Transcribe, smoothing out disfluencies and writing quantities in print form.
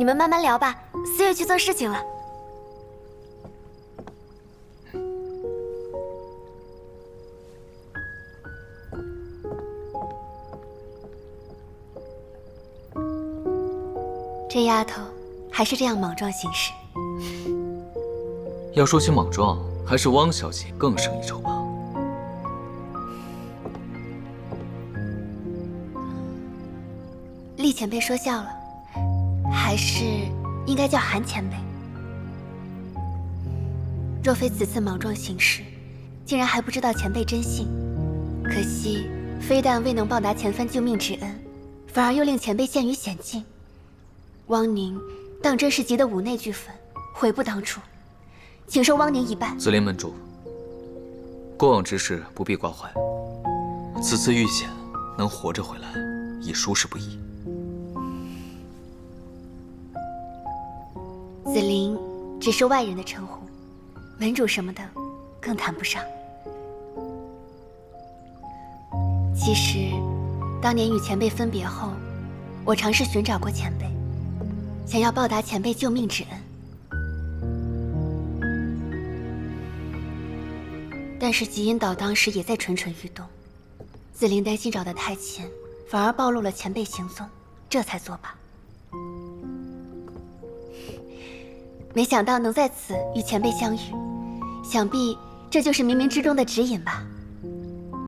你们慢慢聊吧，4月去做事情了。这丫头还是这样莽撞行事。要说起莽撞，还是汪小姐更胜一筹吧。厉前辈说笑了，还是应该叫韩前辈。若非此次莽撞行事，竟然还不知道前辈真姓。可惜，非但未能报答前番救命之恩，反而又令前辈陷于险境。汪宁当真是急得五内俱焚，悔不当初，请受汪宁一拜。紫菱门主，过往之事不必挂怀，此次遇险能活着回来，已殊事不易。紫菱只是外人的称呼，门主什么的更谈不上。其实，当年与前辈分别后，我尝试寻找过前辈，想要报答前辈救命之恩。但是极阴岛当时也在蠢蠢欲动，紫菱担心找得太前，反而暴露了前辈行踪，这才作罢。没想到能在此与前辈相遇，想必这就是冥冥之中的指引吧。